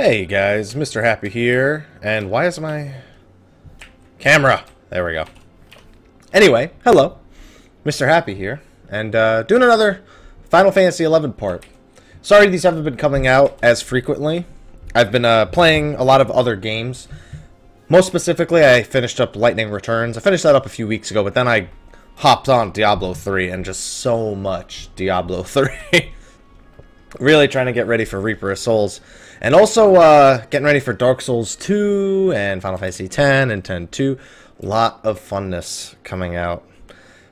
Hey guys, Mr. Happy here, and why is my camera? There we go. Anyway, hello, Mr. Happy here, and doing another Final Fantasy XI part. Sorry these haven't been coming out as frequently. I've been playing a lot of other games. Most specifically, I finished up Lightning Returns. I finished that up a few weeks ago, but then I hopped on Diablo 3, and just so much Diablo 3. Really trying to get ready for Reaper of Souls. And also getting ready for Dark Souls 2 and Final Fantasy X and 10-2. A lot of funness coming out.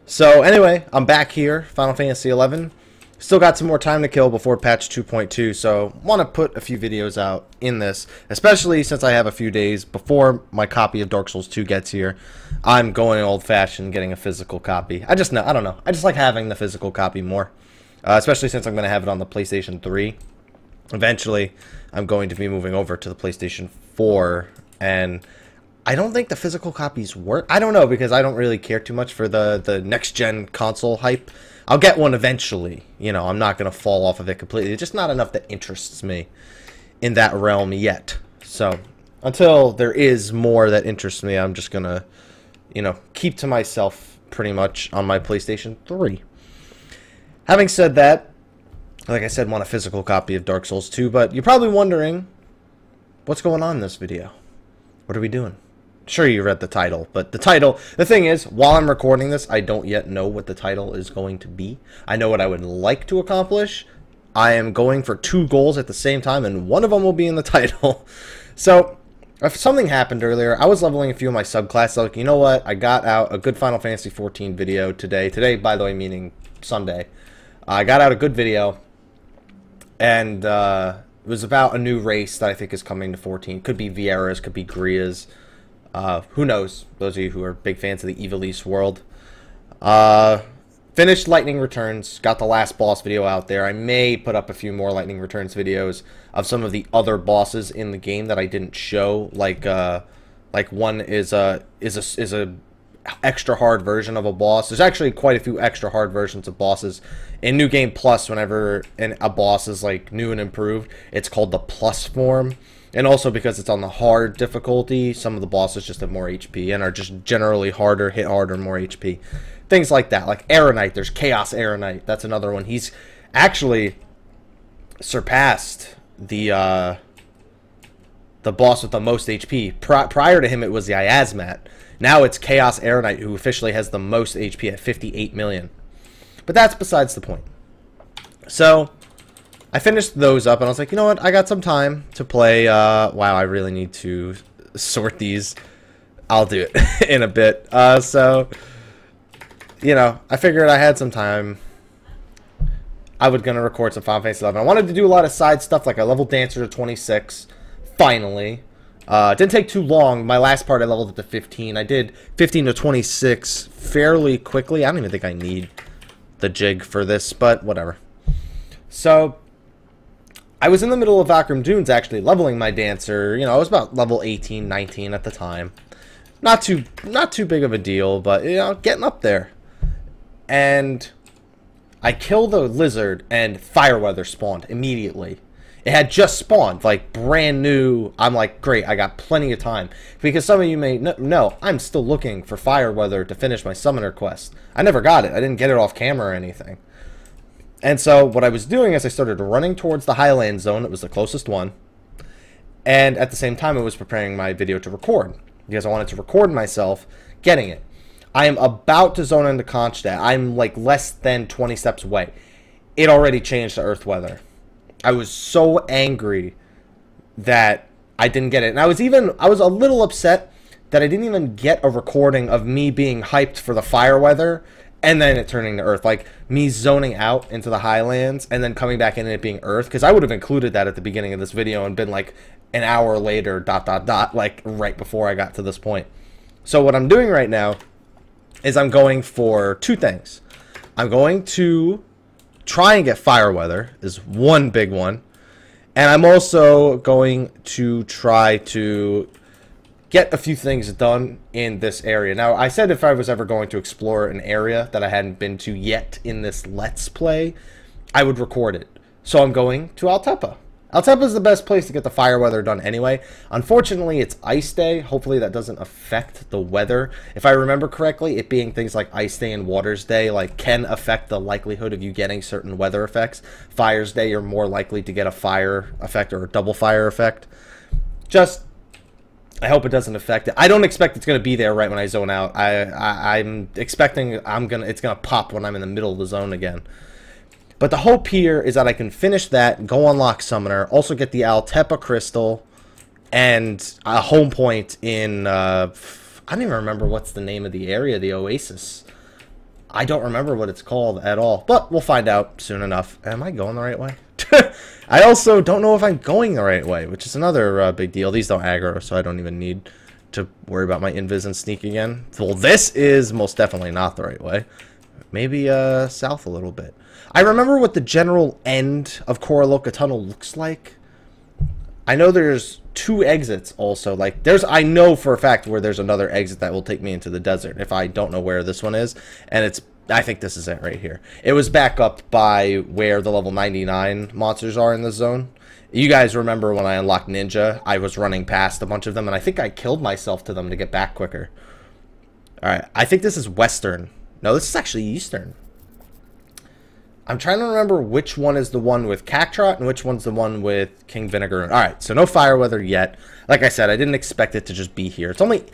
So anyway, I'm back here, Final Fantasy XI. Still got some more time to kill before patch 2.2, so want to put a few videos out in this, especially since I have a few days before my copy of Dark Souls 2 gets here. I'm going old-fashioned, getting a physical copy. I don't know. I just like having the physical copy more. Especially since I'm going to have it on the PlayStation 3. Eventually, I'm going to be moving over to the PlayStation 4. And I don't think the physical copies work. I don't know, because I don't really care too much for the next-gen console hype. I'll get one eventually. You know, I'm not going to fall off of it completely. It's just not enough that interests me in that realm yet. So, until there is more that interests me, I'm just going to, you know, keep to myself pretty much on my PlayStation 3. Having said that, like I said, want a physical copy of Dark Souls 2, but you're probably wondering, what's going on in this video? What are we doing? Sure, you read the title, but the thing is, while I'm recording this, I don't yet know what the title is going to be. I know what I would like to accomplish. I am going for 2 goals at the same time, and one of them will be in the title. So, if something happened earlier, I was leveling a few of my subclasses. Like, you know what? I got out a good Final Fantasy XIV video today. Today, by the way, meaning Sunday. I got out a good video, and it was about a new race that I think is coming to 14. Could be Vieira's, could be Gria's. Who knows? Those of you who are big fans of the Evilise world. Finished Lightning Returns. Got the last boss video out there. I may put up a few more Lightning Returns videos of some of the other bosses in the game that I didn't show. Like one is a extra hard version of a boss. There's actually quite a few extra hard versions of bosses in New Game Plus. Whenever a boss is like new and improved, it's called the plus form. And also because it's on the hard difficulty, some of the bosses just have more HP and are just generally harder, hit harder, more HP. Things like that. Like Aeronite, there's Chaos Aeronite. That's another one. He's actually surpassed the boss with the most HP. Prior to him, it was the Iazmat. Now it's Chaos Aeronite, who officially has the most HP at 58 million. But that's besides the point. So, I finished those up, and I was like, you know what? I got some time to play. Wow, I really need to sort these. I'll do it in a bit. So, you know, I figured I had some time. I was going to record some Final Fantasy XI. I wanted to do a lot of side stuff, like I leveled Dancer to 26, finally. Didn't take too long. My last part I leveled it to 15. I did 15 to 26 fairly quickly. I don't even think I need the jig for this, but whatever. So, I was in the middle of Vakram Dunes actually leveling my Dancer. You know, I was about level 18, 19 at the time. Not too big of a deal, but, you know, getting up there. And I killed the lizard and Fireweather spawned immediately. It had just spawned, like, brand new. I'm like, great, I got plenty of time. Because some of you may know, I'm still looking for Fireweather to finish my Summoner quest. I never got it. I didn't get it off camera or anything. And so, what I was doing is I started running towards the Highland Zone. It was the closest one. And at the same time, I was preparing my video to record. Because I wanted to record myself getting it. I am about to zone into Kronstadt. I'm, like, less than 20 steps away. It already changed to Earth weather. I was so angry that I didn't get it. And I was a little upset that I didn't even get a recording of me being hyped for the Fireweather and then it turning to Earth. Like, me zoning out into the Highlands and then coming back in and it being Earth. Because I would have included that at the beginning of this video and been like an hour later, ... like right before I got to this point. So what I'm doing right now is I'm going for 2 things. I'm going to try and get Fireweather is one big one. And I'm also going to try to get a few things done in this area. Now, I said if I was ever going to explore an area that I hadn't been to yet in this Let's Play, I would record it. So I'm going to Altepa. Altepa is the best place to get the fire weather done anyway. Unfortunately, it's ice day. Hopefully that doesn't affect the weather. If I remember correctly, it being things like ice day and waters day like can affect the likelihood of you getting certain weather effects. Fires day, you're more likely to get a fire effect or a double fire effect. Just, I hope it doesn't affect it. I don't expect it's going to be there right when I zone out. I'm expecting it's going to pop when I'm in the middle of the zone again. But the hope here is that I can finish that, go unlock Summoner, also get the Altepa Crystal, and a home point in, I don't even remember what's the name of the area, the Oasis. I don't remember what it's called at all, but we'll find out soon enough. Am I going the right way? I also don't know if I'm going the right way, which is another big deal. These don't aggro, so I don't even need to worry about my invis and sneak again. Well, this is most definitely not the right way. Maybe south a little bit. I remember what the general end of Koraloka Tunnel looks like. I know there's 2 exits also. Like, I know for a fact where there's another exit that will take me into the desert if I don't know where this one is. And I think this is it right here. It was back up by where the level 99 monsters are in the zone. You guys remember when I unlocked Ninja, I was running past a bunch of them, and I think I killed myself to them to get back quicker. Alright, I think this is western. No, this is actually eastern. I'm trying to remember which one is the one with Cactrot and which one's the one with King Vinegar. Alright, so no fire weather yet. Like I said, I didn't expect it to just be here. It's only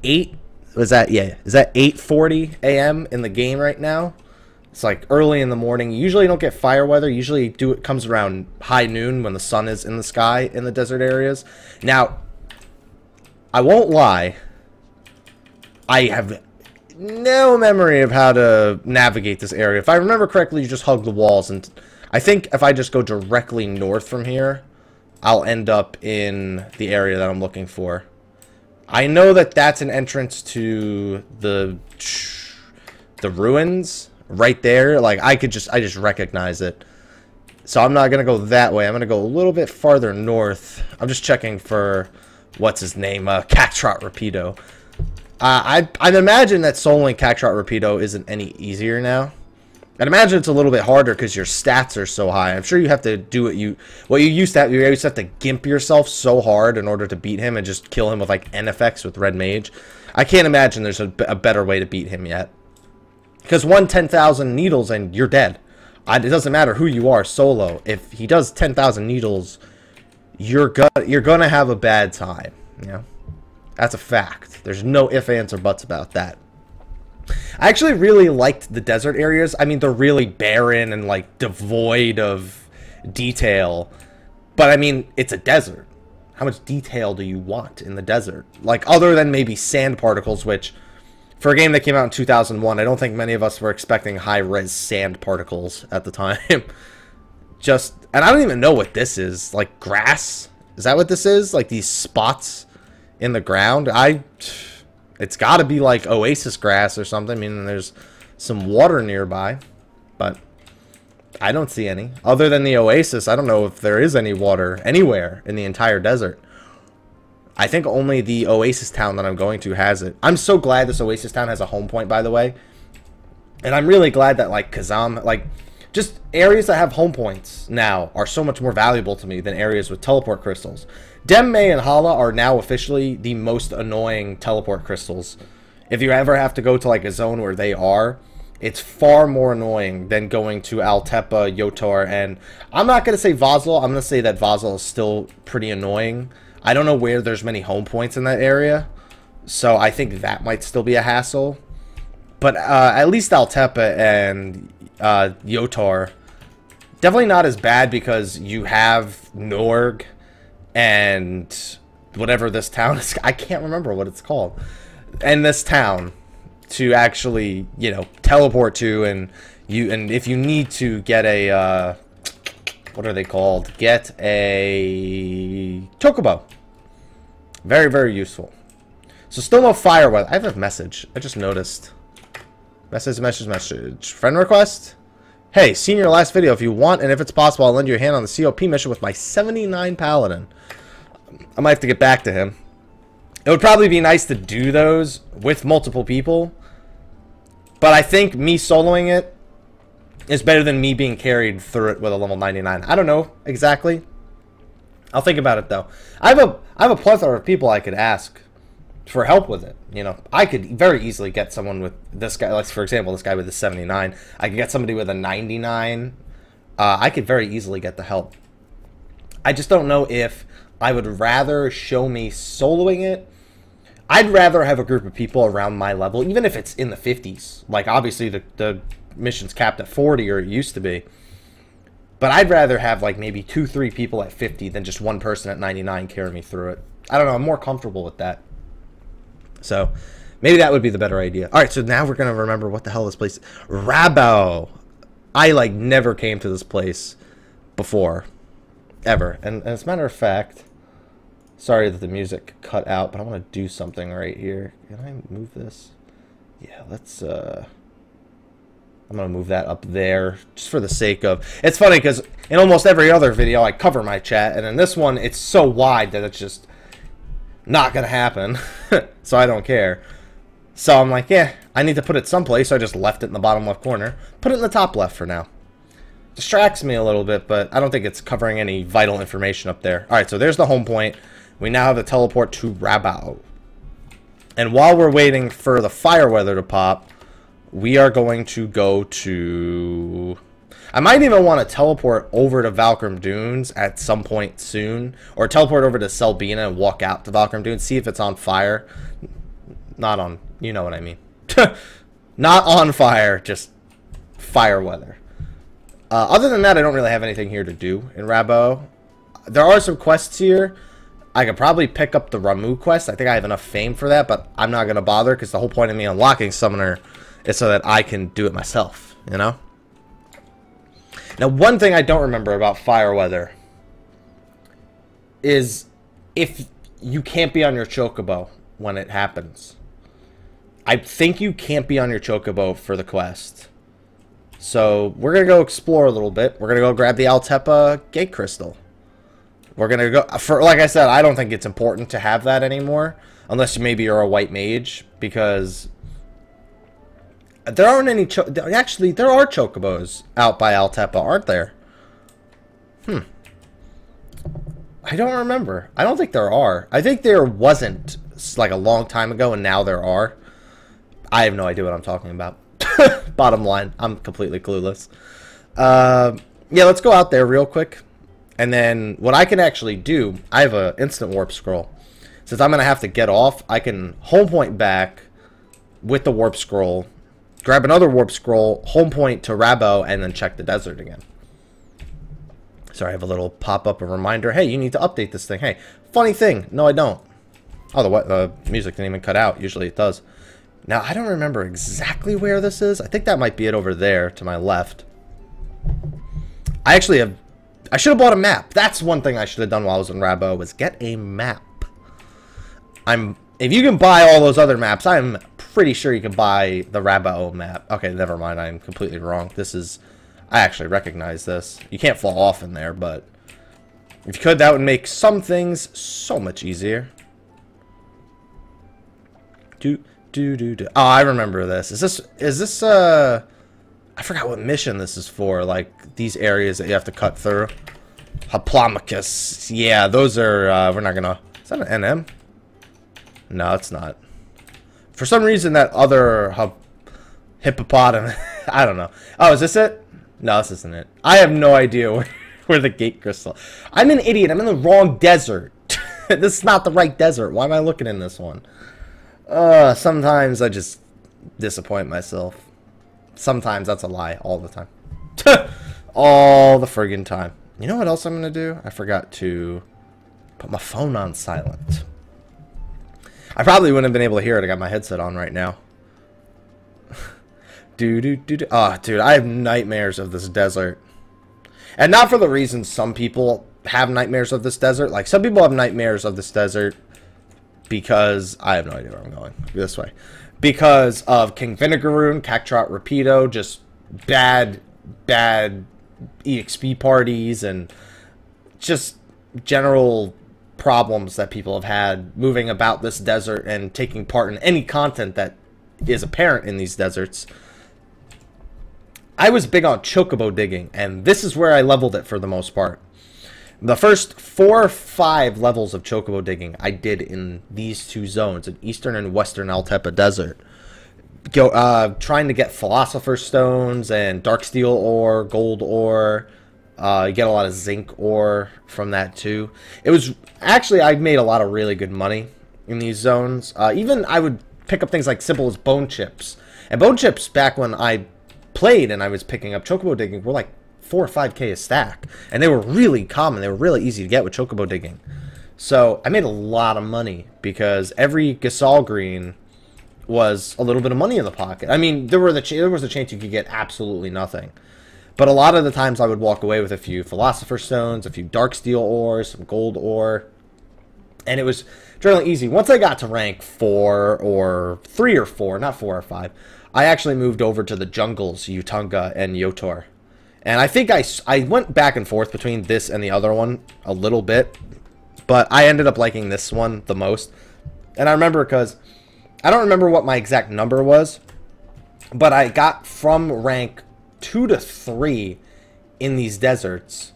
8... is that 8:40 a.m. in the game right now? It's like early in the morning. You usually don't get fire weather. Usually it comes around high noon when the sun is in the sky in the desert areas. Now, I won't lie. I have no memory of how to navigate this area. If I remember correctly, you just hug the walls, and I think if I just go directly north from here, I'll end up in the area that I'm looking for. I know that that's an entrance to the ruins right there. Like, I just recognize it. So I'm not going to go that way. I'm going to go a little bit farther north. I'm just checking for, what's his name, Cactrot Rapido. I'd imagine that soloing Cactrot Rapido isn't any easier now. I'd imagine it's a little bit harder because your stats are so high. I'm sure you have to do what you used to have. You used to have to gimp yourself so hard in order to beat him and just kill him with like NFX with Red Mage. I can't imagine there's a better way to beat him yet. Because 10,000 needles and you're dead. It doesn't matter who you are solo. If he does 10,000 needles, you're gonna have a bad time. You know? That's a fact. There's no ifs, ands, or buts about that. I actually really liked the desert areas. I mean, they're really barren and, like, devoid of detail. But, I mean, it's a desert. How much detail do you want in the desert? Like, other than maybe sand particles, which, for a game that came out in 2001, I don't think many of us were expecting high-res sand particles at the time. And I don't even know what this is. Like, grass? Is that what this is? Like, these spots in the ground? It's got to be like oasis grass or something. I mean, there's some water nearby, but I don't see any. Other than the oasis, I don't know if there is any water anywhere in the entire desert. I think only the oasis town that I'm going to has it. I'm so glad this oasis town has a home point, by the way. And I'm really glad that, like, Kazam, like, just areas that have home points now are so much more valuable to me than areas with teleport crystals. Dem, May, and Hala are now officially the most annoying teleport crystals. If you ever have to go to like a zone where they are, it's far more annoying than going to Altepa, Yotar, and I'm not going to say Vazel. I'm going to say that Vazel is still pretty annoying. I don't know where there's many home points in that area, so I think that might still be a hassle. But at least Altepa and Yotar, definitely not as bad because you have Norg and whatever this town is. I can't remember what it's called. And this town to actually, you know, teleport to, and if you need to get a what are they called? Get a Chocobo. Very, very useful. So still no fire weather. I have a message. I just noticed. Message. Friend request? Hey, seen your last video. If you want, and if it's possible, I'll lend you a hand on the COP mission with my 79 Paladin. I might have to get back to him. It would probably be nice to do those with multiple people. But I think me soloing it is better than me being carried through it with a level 99. I don't know exactly. I'll think about it though. I have a plethora of people I could ask for help with it. You know, I could very easily get someone with this guy, like for example, this guy with the 79. I could get somebody with a 99. I could very easily get the help. I just don't know if I would rather show me soloing it. I'd rather have a group of people around my level, even if it's in the 50s. Like, obviously, the mission's capped at 40, or it used to be. But I'd rather have, like, maybe 2-3 people at 50 than just one person at 99 carry me through it. I don't know. I'm more comfortable with that. So, maybe that would be the better idea. All right, so now we're going to remember what the hell this place is. Rabo. I, like, never came to this place before. Ever. And as a matter of fact... Sorry that the music cut out, but I want to do something right here. Can I move this? Yeah, let's, I'm going to move that up there, just for the sake of... It's funny, because in almost every other video, I cover my chat, and in this one, it's so wide that it's just not going to happen, so I don't care. So I'm like, yeah, I need to put it someplace, so I just left it in the bottom left corner. Put it in the top left for now. Distracts me a little bit, but I don't think it's covering any vital information up there. Alright, so there's the home point. We now have the teleport to Rabao. And while we're waiting for the fire weather to pop, we are going to go to... I might even want to teleport over to Valkyrie Dunes at some point soon. Or teleport over to Selbina and walk out to Valkyrie Dunes, see if it's on fire. Not on... You know what I mean. Not on fire, just fire weather. Other than that, I don't really have anything here to do in Rabao. There are some quests here. I could probably pick up the Ramu quest. I think I have enough fame for that, but I'm not going to bother because the whole point of me unlocking Summoner is so that I can do it myself, you know? Now, one thing I don't remember about fire weather is if you can't be on your Chocobo when it happens. I think you can't be on your Chocobo for the quest. So, we're going to go explore a little bit. We're going to go grab the Altepa Gate Crystal. We're going to go, for like I said, I don't think it's important to have that anymore. Unless maybe you're a white mage. Because there aren't any, actually, there are Chocobos out by Altepa, aren't there? I don't remember. I don't think there are. I think there wasn't, like, a long time ago, and now there are. I have no idea what I'm talking about. Bottom line, I'm completely clueless. Yeah, let's go out there real quick. And then what I can actually do, I have an instant warp scroll. Since I'm going to have to get off, I can home point back with the warp scroll, grab another warp scroll, home point to Rabo, and then check the desert again. Sorry, I have a little pop-up, a reminder. Hey, you need to update this thing. Hey, funny thing. No, I don't. Oh, the music didn't even cut out. Usually it does. Now, I don't remember exactly where this is. I think that might be it over there to my left. I actually have... I should have bought a map. That's one thing I should have done while I was in Rabo, was get a map. If you can buy all those other maps, I'm pretty sure you can buy the Rabo map. Okay, never mind. I'm completely wrong. This is... I actually recognize this. You can't fall off in there, but... if you could, that would make some things so much easier. Oh, I remember this. Is this, I forgot what mission this is for, like, these areas that you have to cut through. Hoplomachus. Yeah, those are, we're not gonna... Is that an NM? No, it's not. For some reason, that other hippopotamus... I don't know. Oh, is this it? No, this isn't it. I have no idea where the gate crystal... I'm an idiot. I'm in the wrong desert. This is not the right desert. Why am I looking in this one? Sometimes I just disappoint myself. Sometimes that's a lie. All the time. All the friggin' time. You know what else I'm going to do? I forgot to put my phone on silent. I probably wouldn't have been able to hear it. I got my headset on right now. Oh, dude, I have nightmares of this desert. And not for the reason some people have nightmares of this desert. Like, some people have nightmares of this desert because... I have no idea where I'm going. This way. Because of King Vinegaroon, Cactrot Rapido, just bad EXP parties, and just general problems that people have had moving about this desert and taking part in any content that is apparent in these deserts. I was big on chocobo digging, and this is where I leveled it for the most part. The first 4 or 5 levels of chocobo digging I did in these 2 zones, in eastern and western Altepa Desert. Trying to get philosopher's stones and dark steel ore, gold ore. You get a lot of zinc ore from that too. It was actually, I made a lot of really good money in these zones. Even I would pick up things like simple as bone chips. And bone chips back when I played and I was picking up chocobo digging were like 4 or 5K a stack. And they were really common. They were really easy to get with chocobo digging. So I made a lot of money because every Gasol green was a little bit of money in the pocket. I mean, there was a chance you could get absolutely nothing. But a lot of the times I would walk away with a few philosopher's stones, a few dark steel ores, some gold ore. And it was generally easy. Once I got to rank 4 or 3 or 4, not 4 or 5, I actually moved over to the jungles, Utunga and Yotor. And I think I went back and forth between this and the other one a little bit. But I ended up liking this one the most. And I remember because I don't remember what my exact number was, but I got from rank 2 to 3 in these deserts.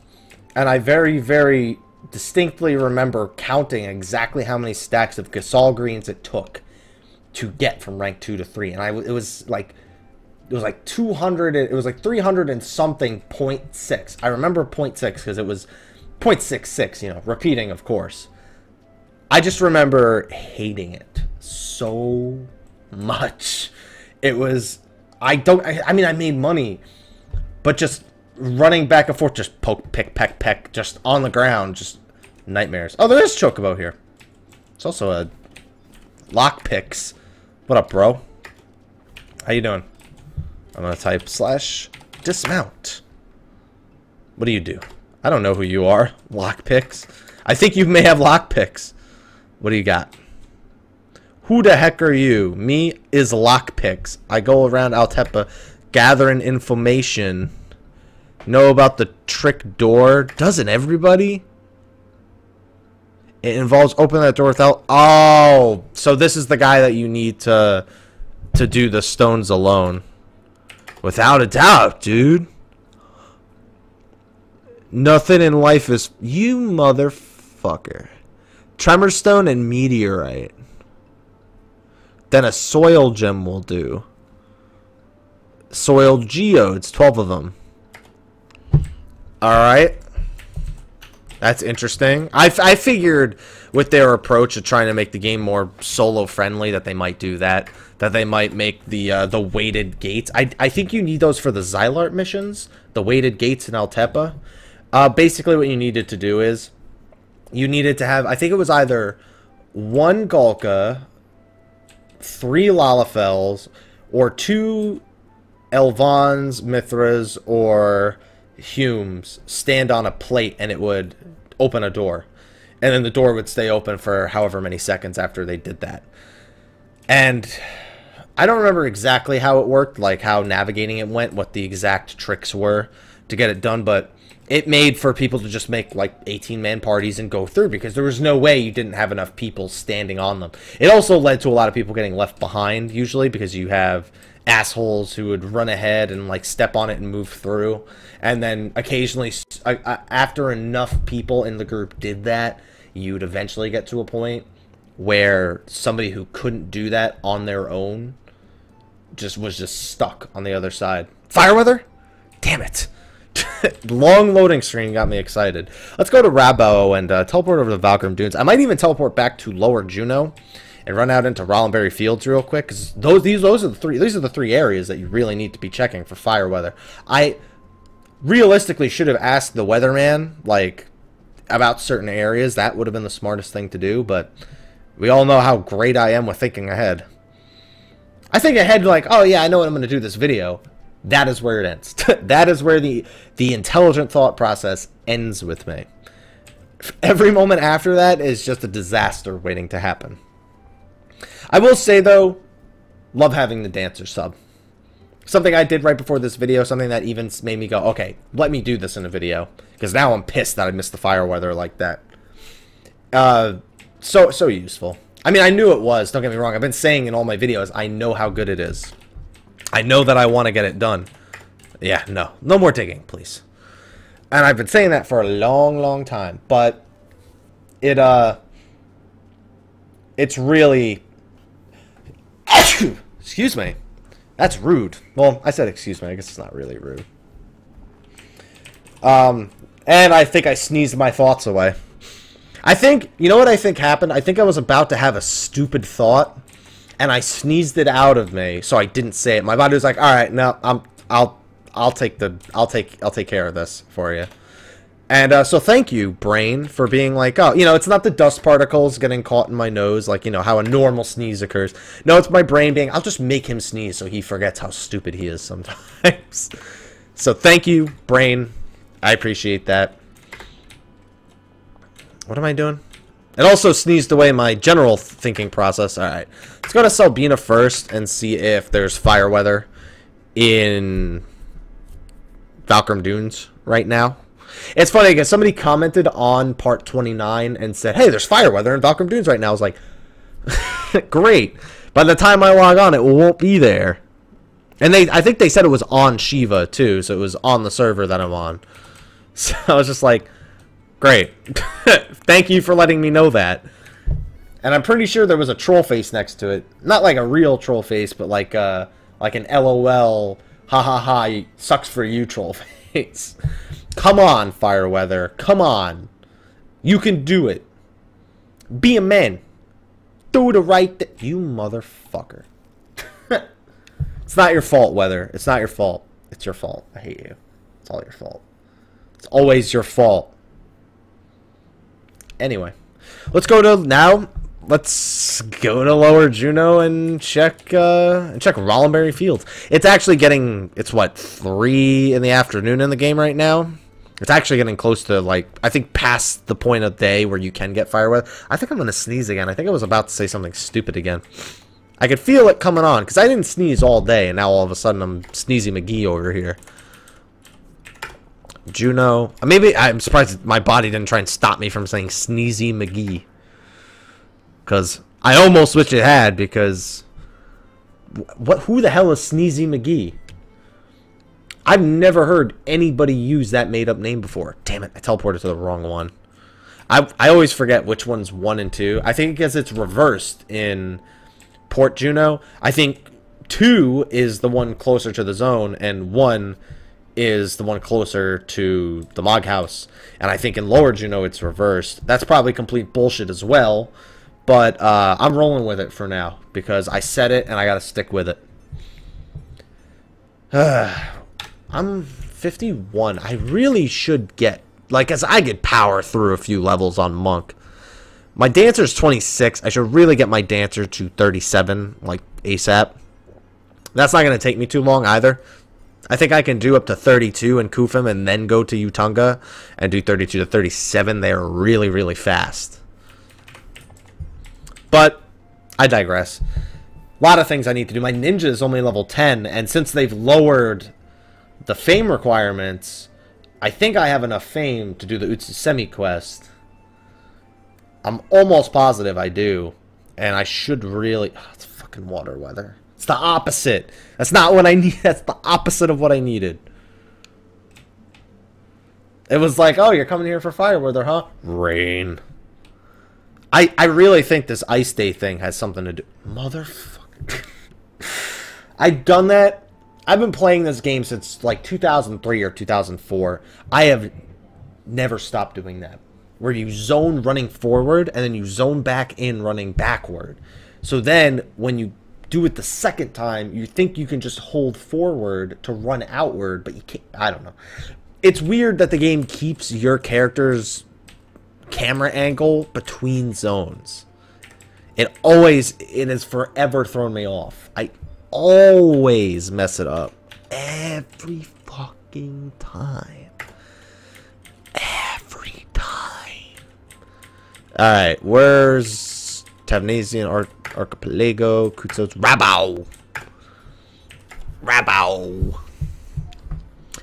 And I very, very distinctly remember counting exactly how many stacks of Gasol greens it took to get from rank 2 to 3. And it was like 200, it was like 300 and something 0.6. I remember 0.6 because it was 0.66, you know, repeating, of course. I just remember hating it so much. It was, I mean, I made money, but just running back and forth, just poke, pick, peck, peck, just on the ground, just nightmares. Oh, there is chocobo here. It's also a lockpicks. What up, bro? How you doing? I'm gonna type /dismount. What do you do? I don't know who you are. Lockpicks. I think you may have lockpicks. What do you got? Who the heck are you? Me is lockpicks. I go around Altepa gathering information. Know about the trick door? Doesn't everybody? It involves opening that door without... Oh! So this is the guy that you need to do the stones alone. Without a doubt, dude. Nothing in life is... You motherfucker. Tremor stone and meteorite. Then a soil gem will do. Soil geodes, 12 of them. Alright. That's interesting. I figured with their approach of trying to make the game more solo friendly that they might do that. That they might make the weighted gates. I think you need those for the Xylart missions. The weighted gates in Altepa. Basically what you needed to do is you needed to have, I think it was either 1 Gulka, 3 Lalafels, or 2 Elvons, Mithras, or Humes stand on a plate and it would open a door. And then the door would stay open for however many seconds after they did that. And I don't remember exactly how it worked, like how navigating it went, what the exact tricks were to get it done, but it made for people to just make like 18-man parties and go through because there was no way you didn't have enough people standing on them. It also led to a lot of people getting left behind usually because you have assholes who would run ahead and like step on it and move through. And then occasionally after enough people in the group did that, you'd eventually get to a point where somebody who couldn't do that on their own was just stuck on the other side. Fireweather? Damn it. Long loading screen got me excited. Let's go to Rabo and teleport over to the Valkyrie Dunes. I might even teleport back to Lower Juno and run out into Rollenberry Fields real quick because these are the 3 areas that you really need to be checking for fire weather. I realistically should have asked the weatherman like about certain areas. That would have been the smartest thing to do, but we all know how great I am with thinking ahead. I think ahead like, oh yeah, I know what I'm going to do this video. That is where it ends. That is where the intelligent thought process ends with me. Every moment after that is just a disaster waiting to happen. I will say, though, love having the dancer sub. Something I did right before this video, something that even made me go, okay, let me do this in a video. Because now I'm pissed that I missed the fire weather like that. So useful. I mean, I knew it was, don't get me wrong. I've been saying in all my videos, I know how good it is. I know that I want to get it done. Yeah, no more digging, please. And I've been saying that for a long, long time. But it's really... Excuse me. That's rude. Well, I said excuse me. I guess it's not really rude. And I think I sneezed my thoughts away. I think, you know what I think happened? I think I was about to have a stupid thought, and I sneezed it out of me, so I didn't say it. My body was like, all right, no, I'll take care of this for you. And so thank you, brain, for being like, oh, you know, it's not the dust particles getting caught in my nose, like, you know, how a normal sneeze occurs. No, it's my brain being, I'll just make him sneeze so he forgets how stupid he is sometimes. So thank you, brain. I appreciate that. What am I doing? It also sneezed away my general thinking process. Alright, let's go to Selbina first and see if there's fire weather in Valkyrie Dunes right now. It's funny because somebody commented on part 29 and said, hey, there's fire weather in Valkyrie Dunes right now. I was like, great. By the time I log on, it won't be there. And I think they said it was on Shiva too, so it was on the server that I'm on. So I was just like, great. Thank you for letting me know that. And I'm pretty sure there was a troll face next to it. Not like a real troll face, but like an LOL, ha ha ha, sucks for you troll face. Come on, fire weather. Come on. You can do it. Be a man. Do the right thing. You motherfucker. It's not your fault, weather. It's not your fault. It's your fault. I hate you. It's all your fault. It's always your fault. Anyway, let's go to now. Let's go to Lower Juneau and check Rollenberry Fields. It's actually getting, it's what, 3 in the afternoon in the game right now. It's actually getting close to, like, I think past the point of day where you can get fire weather. I think I'm gonna sneeze again. I think I was about to say something stupid again. I could feel it coming on because I didn't sneeze all day, and now all of a sudden I'm Sneezy McGee over here. Juneau. Maybe I'm surprised my body didn't try and stop me from saying Sneezy McGee. Because I almost wish it had, because who the hell is Sneezy McGee? I've never heard anybody use that made-up name before. Damn it, I teleported to the wrong one. I always forget which one's 1 and 2. I think because it's reversed in Port Juneau. I think 2 is the one closer to the zone, and 1 is the one closer to the Mog House. And I think in Lower Juneau it's reversed. That's probably complete bullshit as well. But I'm rolling with it for now, because I said it and I gotta stick with it. I'm 51. I really should get, like, as I could power through a few levels on Monk. My Dancer's 26. I should really get my Dancer to 37, like, ASAP. That's not going to take me too long either. I think I can do up to 32 in Kufim and then go to Utunga and do 32 to 37 there really, really fast. But I digress. A lot of things I need to do. My ninja is only level 10, and since they've lowered the fame requirements, I think I have enough fame to do the Utsusemi quest. I'm almost positive I do. And I should really... Oh, it's fucking water weather. It's the opposite. That's not what I need. That's the opposite of what I needed. It was like, oh, you're coming here for fire weather, huh? Rain. I really think this Ice Day thing has something to do... Motherfucker. I've done that. I've been playing this game since like 2003 or 2004. I have never stopped doing that. Where you zone running forward and then you zone back in running backward. So then when you do it the second time, you think you can just hold forward to run outward, but you can't. I don't know. It's weird that the game keeps your character's camera angle between zones. It has forever thrown me off. I always mess it up. Every fucking time. Every time. Alright, where's Tavnesian Archipelago? Kutsos Rabao. Rabao.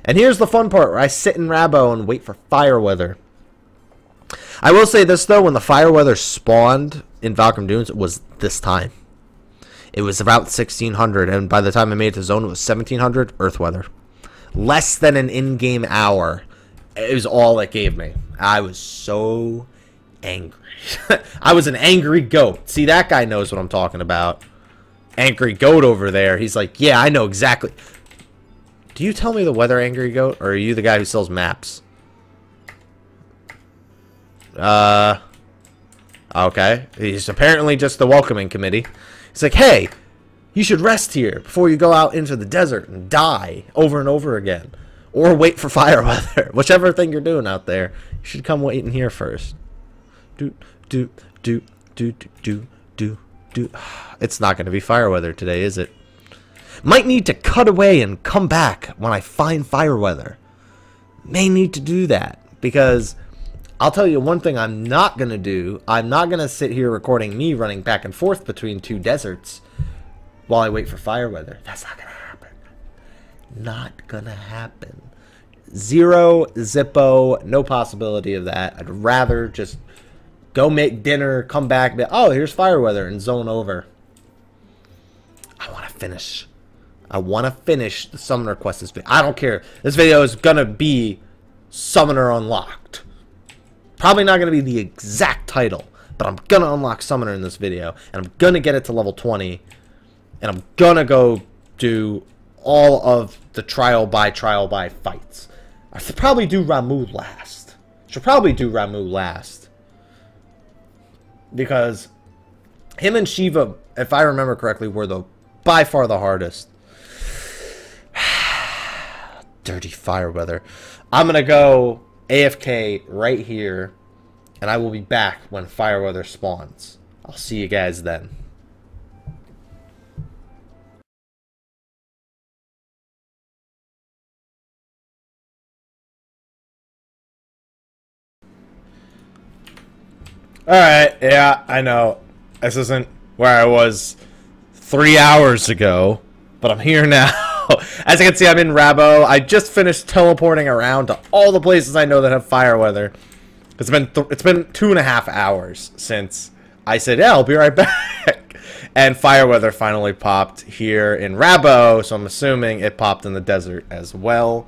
And here's the fun part where I sit in Rabao and wait for fire weather. I will say this though, when the fire weather spawned in Valkyrie Dunes, it was this time. It was about 1600, and by the time I made it to zone, it was 1700 earth weather. Less than an in-game hour, it was all it gave me. I was so angry. I was an angry goat. See, that guy knows what I'm talking about. Angry goat over there. He's like, yeah, I know exactly. Do you tell me the weather, angry goat, or are you the guy who sells maps? Okay. He's apparently just the welcoming committee. He's like, hey, you should rest here before you go out into the desert and die over and over again. Or wait for fire weather. Whichever thing you're doing out there, you should come wait in here first. It's not going to be fire weather today, is it? Might need to cut away and come back when I find fire weather. May need to do that. Because I'll tell you one thing I'm not going to do. I'm not going to sit here recording me running back and forth between two deserts while I wait for fire weather. That's not going to happen. Not going to happen. Zero, zippo, no possibility of that. I'd rather just go make dinner, come back, be, oh, here's fire weather, and zone over. I want to finish. I want to finish the Summoner quest this video. I don't care. This video is going to be Summoner Unlocked. Probably not going to be the exact title, but I'm going to unlock Summoner in this video, and I'm going to get it to level 20, and I'm going to go do all of the trial by fights. I should probably do Ramuh last. Because him and Shiva, if I remember correctly, were by far the hardest. Dirty fire weather. I'm going to go AFK right here, and I will be back when fire weather spawns. I'll see you guys then. Alright, yeah, I know. This isn't where I was 3 hours ago, but I'm here now. As you can see, I'm in Rabo. I just finished teleporting around to all the places I know that have fire weather. It's been 2.5 hours since I said, yeah, I'll be right back. And fire weather finally popped here in Rabo, so I'm assuming it popped in the desert as well.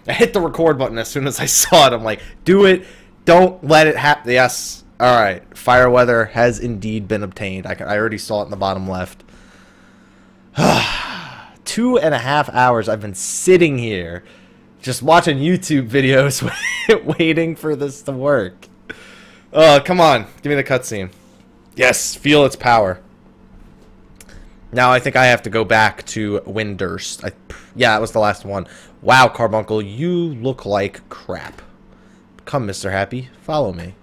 I hit the record button as soon as I saw it. I'm like, do it. Don't let it happen. Yes. Alright, fire weather has indeed been obtained. I already saw it in the bottom left. 2.5 hours I've been sitting here just watching YouTube videos waiting for this to work. Oh, come on. Give me the cutscene. Yes, feel its power. Now I think I have to go back to Windurst. Yeah, that was the last one. Wow, Carbuncle, you look like crap. Come, Mr. Happy, follow me.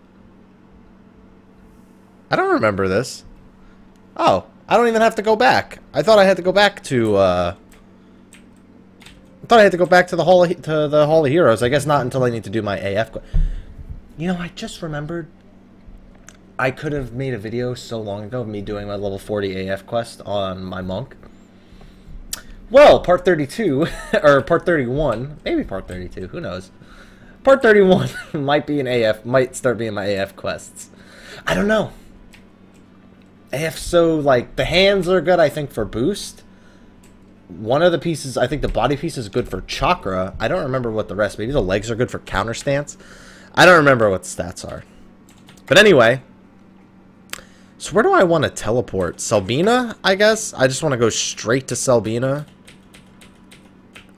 I don't remember this. Oh, I don't even have to go back. I thought I had to go back to, I thought I had to go back to the Hall of Heroes. I guess not until I need to do my AF quest. You know, I just remembered I could have made a video so long ago of me doing my level 40 AF quest on my monk. Well, part 32, or part 31, maybe part 32, who knows. Part 31 might be an AF, might start being my AF quests. I don't know. AF, so, like, the hands are good, I think, for boost. One of the pieces, I think the body piece is good for chakra. I don't remember what the rest, maybe the legs are good for counter stance. I don't remember what the stats are. But anyway, so where do I want to teleport? Selbina, I guess? I just want to go straight to Selbina.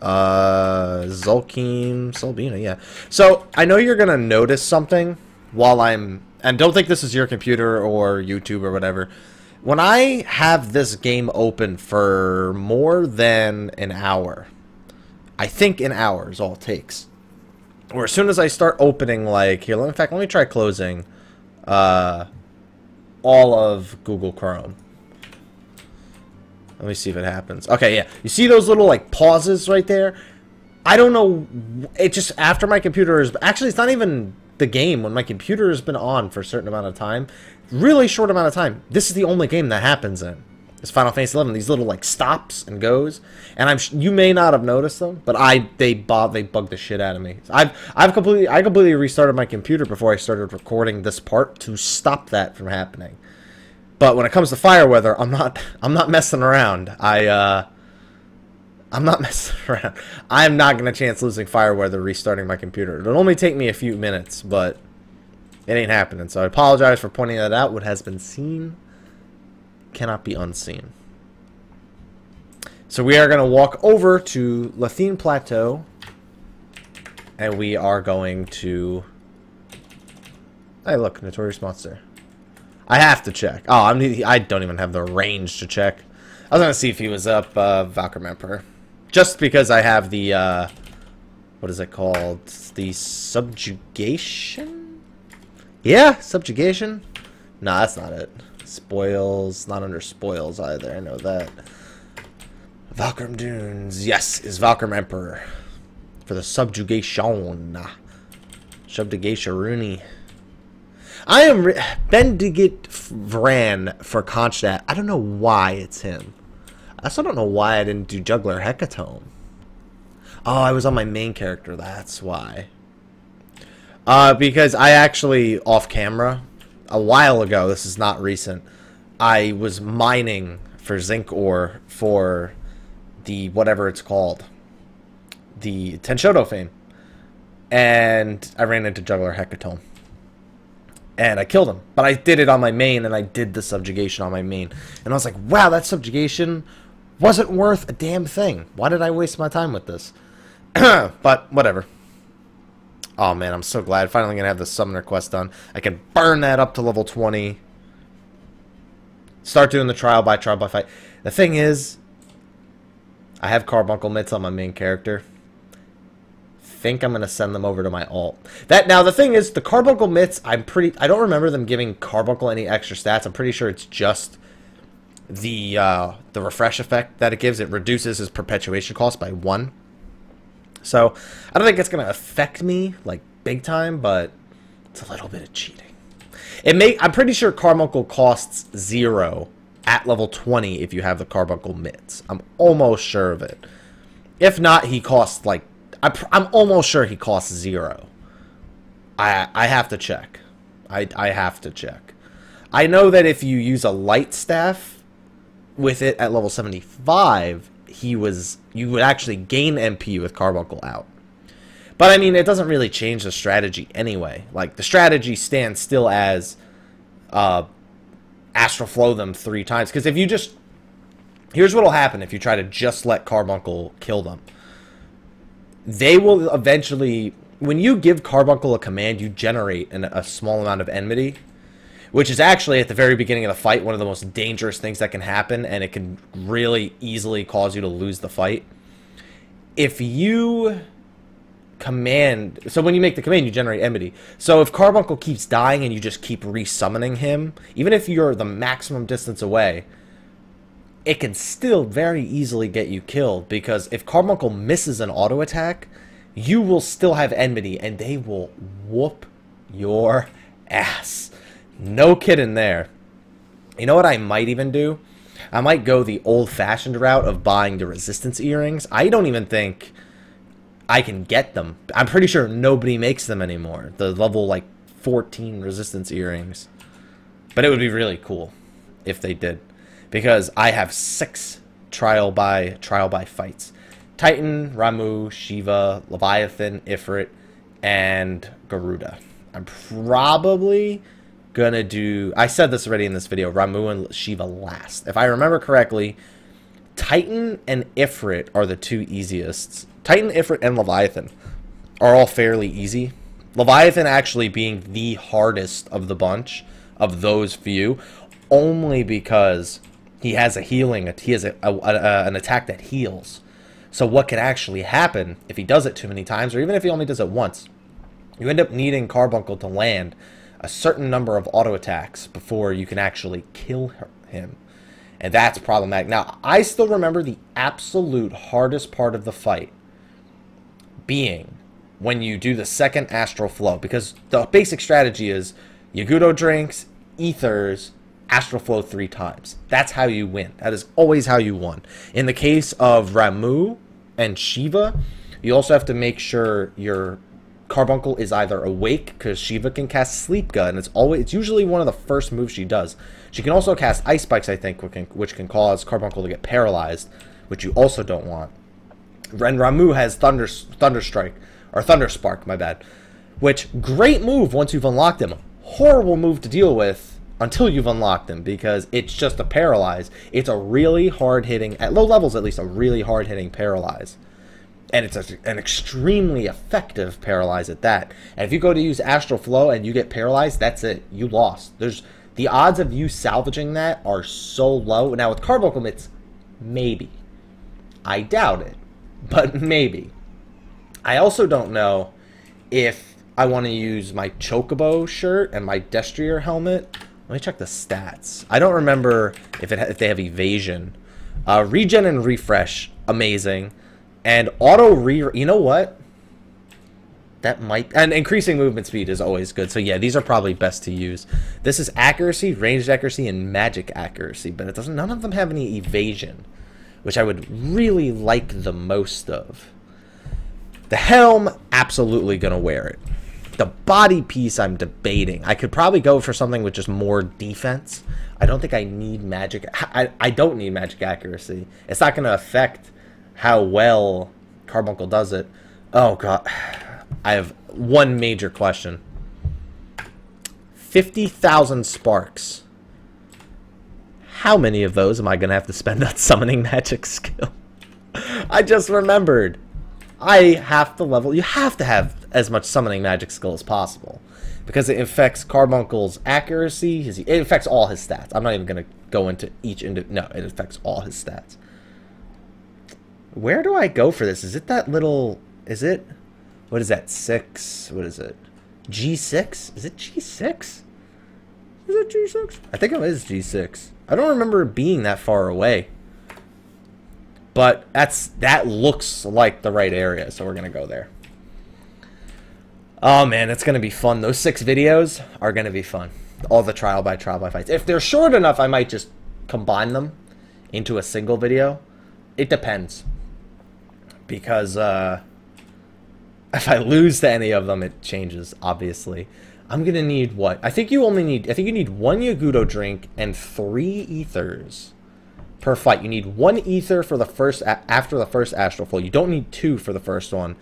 Zulkeen, Selbina, yeah. So, I know you're going to notice something while I'm... And don't think this is your computer or YouTube or whatever. When I have this game open for more than an hour, I think an hour is all it takes. Or as soon as I start opening, like, here, in fact, let me try closing all of Google Chrome. Let me see if it happens. Okay, yeah. You see those little, like, pauses right there? I don't know. It just, after my computer is... Actually, it's not even the game. When my computer has been on for a certain amount of time, really short amount of time, this is the only game that happens in. It's Final Fantasy 11. These little, like, stops and goes. And you may not have noticed them, but they bugged the shit out of me. I completely restarted my computer before I started recording this part to stop that from happening. But when it comes to fire weather, I'm not messing around. I'm not messing around. I'm not going to chance losing fire weather restarting my computer. It'll only take me a few minutes, but it ain't happening. So I apologize for pointing that out. What has been seen cannot be unseen. So we are going to walk over to Lathine Plateau, and we are going to... Hey, look, Notorious Monster. I have to check. Oh, I don't even have the range to check. I was going to see if he was up Valkyrie Emperor. Just because I have the, what is it called? The Subjugation? Yeah, Subjugation. No, that's not it. Spoils, not under Spoils either. I know that. Valkyrie Dunes, yes, is Valkyrie Emperor. For the Subjugation. Subjugation. I am Bendigit Vran for Kronstadt. I don't know why it's him. I also don't know why I didn't do Juggler Hecatome. Oh, I was on my main character. That's why. Because I actually, off camera, a while ago, this is not recent, I was mining for zinc ore for the, whatever it's called, the Tenshoto fame. And I ran into Juggler Hecatome. And I killed him. But I did it on my main, and I did the subjugation on my main. And I was like, wow, that subjugation wasn't worth a damn thing. Why did I waste my time with this? But, whatever. Oh, man, I'm so glad. Finally going to have the summoner quest done. I can burn that up to level 20. Start doing the trial by fight. The thing is, I have carbuncle mitts on my main character. Think I'm going to send them over to my alt. Now the thing is, the carbuncle mitts, I don't remember them giving carbuncle any extra stats. I'm pretty sure it's just the refresh effect that it gives. It reduces his perpetuation cost by 1. So I don't think it's going to affect me like big time, but it's a little bit of cheating. I'm pretty sure carbuncle costs 0 at level 20 if you have the carbuncle mitts. I'm almost sure of it. If not, he costs like, I'm almost sure he costs 0. I have to check. I have to check. I know that if you use a light staff with it at level 75, you would actually gain MP with carbuncle out. But I mean, it doesn't really change the strategy anyway. Like, the strategy stands still as astral flow them 3 times. Because if you just... Here's what will happen if you try to just let carbuncle kill them. They will eventually... When you give carbuncle a command, you generate a small amount of enmity, which is actually, at the very beginning of the fight, one of the most dangerous things that can happen, and it can really easily cause you to lose the fight. If you command... So when you make the command, you generate enmity. So if carbuncle keeps dying and you just keep resummoning him, even if you're the maximum distance away, it can still very easily get you killed, because if carbuncle misses an auto attack, you will still have enmity, and they will whoop your ass. No kidding there. You know what I might even do? I might go the old-fashioned route of buying the resistance earrings. I don't even think I can get them. I'm pretty sure nobody makes them anymore. The level, like, 14 resistance earrings. But it would be really cool if they did, because I have 6 trial by fights. Titan, Ramu, Shiva, Leviathan, Ifrit, and Garuda. I'm probably gonna do... I said this already in this video. Ramu and Shiva last. If I remember correctly, Titan and Ifrit are the 2 easiest. Titan, Ifrit, and Leviathan are all fairly easy. Leviathan actually being the hardest of the bunch of those few, only because he has a healing... He has an attack that heals. So what can actually happen if he does it too many times, or even if he only does it once? You end up needing carbuncle to land a certain number of auto attacks before you can actually kill him. And that's problematic. Now, I still remember the absolute hardest part of the fight being when you do the second astral flow, because the basic strategy is Yagudo drinks, ethers, astral flow 3 times. That's how you win. That is always how you won. In the case of Ramu and Shiva, you also have to make sure your carbuncle is either awake, because Shiva can cast Sleep Gun. It's usually one of the first moves she does. She can also cast Ice Spikes, I think, which can cause carbuncle to get paralyzed, which you also don't want. Ren Ramu has Thunder Strike, or Thunder Spark, my bad. Which, great move once you've unlocked him. Horrible move to deal with until you've unlocked him, because it's just a Paralyze. It's a really hard-hitting, at low levels at least, a really hard-hitting Paralyze. And it's an extremely effective Paralyze at that. And if you go to use Astral Flow and you get Paralyzed, that's it. You lost. The odds of you salvaging that are so low. Now, with Carbuncle Mitts, maybe. I doubt it, but maybe. I also don't know if I want to use my Chocobo shirt and my Destrier helmet. Let me check the stats. I don't remember if they have evasion. Regen and refresh, amazing. And you know what? That might, and increasing movement speed is always good. So yeah, these are probably best to use. This is accuracy, ranged accuracy, and magic accuracy, but none of them have any evasion, which I would really like the most of. The helm, absolutely gonna wear it. The body piece, I'm debating. I could probably go for something with just more defense. I don't think I need magic. I don't need magic accuracy. It's not gonna affect how well Carbuncle does it. Oh god, I have one major question. 50,000 sparks. How many of those am I gonna have to spend on summoning magic skill? I just remembered. I have to level. You have to have as much summoning magic skill as possible, because it affects Carbuncle's accuracy. It affects all his stats. I'm not even gonna go into each no, it affects all his stats. Where do I go for this? Is it that little... Is it... What is that? 6? What is it? G6? Is it G6? Is it G6? I think it is G6. I don't remember it being that far away. But that looks like the right area, so we're going to go there. Oh man, it's going to be fun. Those 6 videos are going to be fun. All the trial by fights. If they're short enough, I might just combine them into a single video. It depends. Because if I lose to any of them, it changes, obviously. I'm going to need what? I think you need 1 Yagudo drink and 3 ethers per fight. You need 1 ether for the first, after the first Astral Flow. You don't need 2 for the first one.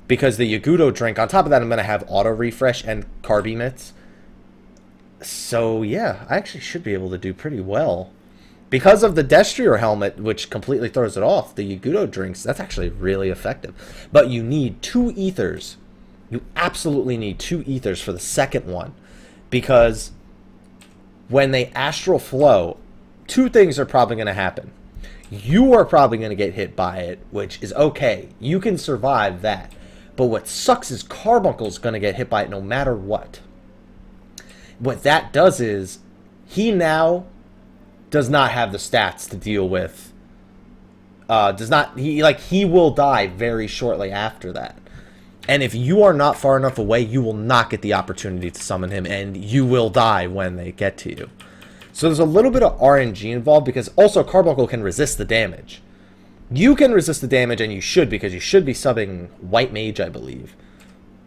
Because the Yagudo drink, on top of that, I'm going to have auto refresh and Carby Mitts. So, yeah, I actually should be able to do pretty well. Because of the Destrier helmet, which completely throws it off, the Yagudo drinks, that's actually really effective. But you need 2 ethers. You absolutely need 2 ethers for the second one. Because when they Astral Flow, 2 things are probably going to happen. You are probably going to get hit by it, which is okay. You can survive that. But what sucks is Carbuncle's going to get hit by it no matter what. What that does is, he now does not have the stats to deal with. He will die very shortly after that. And if you are not far enough away, you will not get the opportunity to summon him, and you will die when they get to you. So there's a little bit of RNG involved, because also Carbuncle can resist the damage. You can resist the damage, and you should, because you should be subbing White Mage, I believe.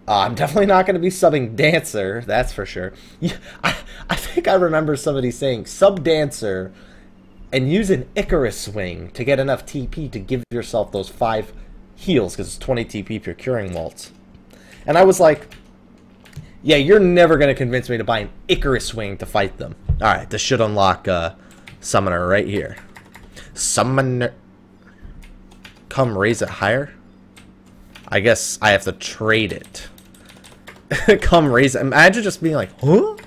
I'm definitely not going to be subbing Dancer, that's for sure. I think I remember somebody saying, sub Dancer and use an Icarus Swing to get enough TP to give yourself those 5 heals, because it's 20 TP per Curing Waltz. And I was like, yeah, you're never going to convince me to buy an Icarus Swing to fight them. Alright, this should unlock Summoner right here. Summoner... Come raise it higher? I guess I have to trade it. Come raise it. Imagine just being like, huh?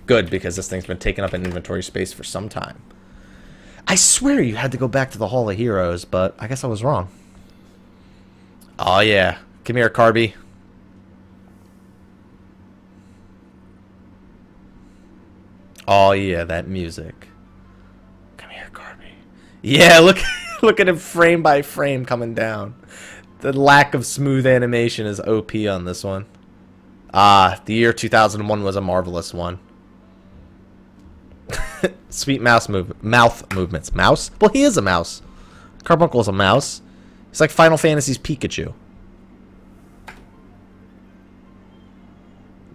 Good, because this thing's been taking up an inventory space for some time. I swear you had to go back to the Hall of Heroes, but I guess I was wrong. Oh yeah. Come here, Carby. Oh yeah, that music. Come here, Carby. Yeah, look at him frame by frame coming down. The lack of smooth animation is OP on this one. The year 2001 was a marvelous one. Sweet mouth movements. Mouse? Well, he is a mouse. Carbuncle's a mouse. He's like Final Fantasy's Pikachu.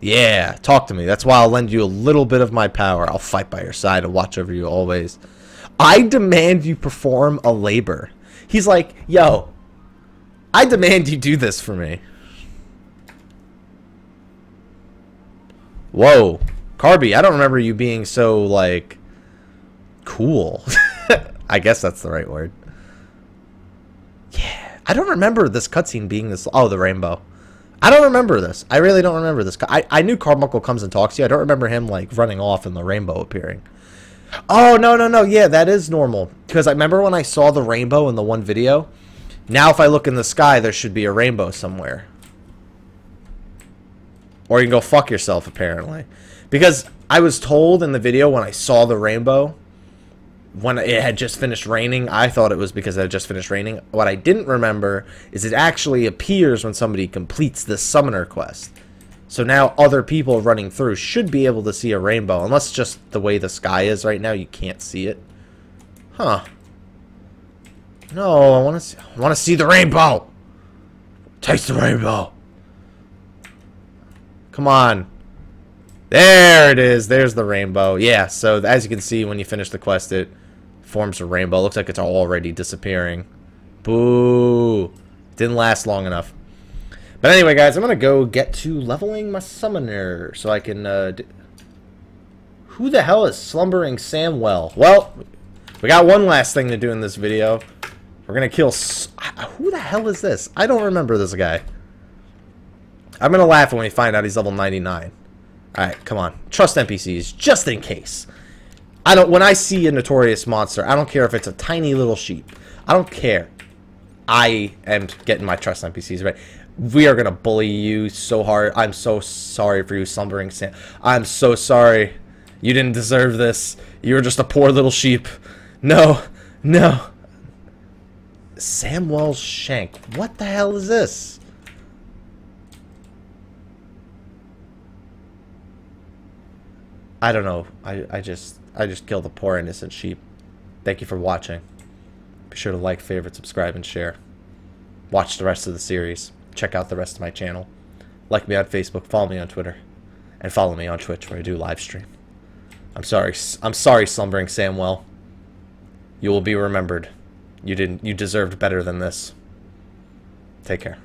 Yeah, talk to me. That's why I'll lend you a little bit of my power. I'll fight by your side and watch over you always. I demand you perform a labor. He's like, yo, I demand you do this for me. Whoa. Carby, I don't remember you being so, like, cool. I guess that's the right word. Yeah. I don't remember this cutscene being this... Oh, the rainbow. I don't remember this. I really don't remember this. I knew Carbuncle comes and talks to you. I don't remember him, like, running off and the rainbow appearing. Oh, no. Yeah, that is normal. Because I remember when I saw the rainbow in the one video. Now if I look in the sky, there should be a rainbow somewhere. Or you can go fuck yourself, apparently. Because I was told in the video when I saw the rainbow, when it had just finished raining, I thought it was because it had just finished raining. What I didn't remember is it actually appears when somebody completes this summoner quest. So now other people running through should be able to see a rainbow. Unless just the way the sky is right now, you can't see it. Huh. No, I want to see the rainbow. Taste the rainbow. Come on. There it is. There's the rainbow. Yeah, so as you can see, when you finish the quest, it forms a rainbow. Looks like it's already disappearing. Boo. Didn't last long enough. But anyway, guys, I'm going to go get to leveling my summoner so I can... Who the hell is Slumbering Samwell? Well, we got one last thing to do in this video. We're going to kill... Who the hell is this? I don't remember this guy. I'm going to laugh when we find out he's level 99. Alright, come on. Trust NPCs, just in case. When I see a notorious monster, I don't care if it's a tiny little sheep. I don't care. I am getting my trust NPCs right. We are going to bully you so hard. I'm so sorry for you, Slumbering Sam. I'm so sorry. You didn't deserve this. You were just a poor little sheep. No. Samwell's Shank. What the hell is this? I don't know. I just killed a poor innocent sheep. Thank you for watching. Be sure to like, favorite, subscribe, and share. Watch the rest of the series. Check out the rest of my channel. Like me on Facebook, follow me on Twitter, and follow me on Twitch where I do live stream. I'm sorry, Slumbering Samwell. You will be remembered. You deserved better than this. Take care.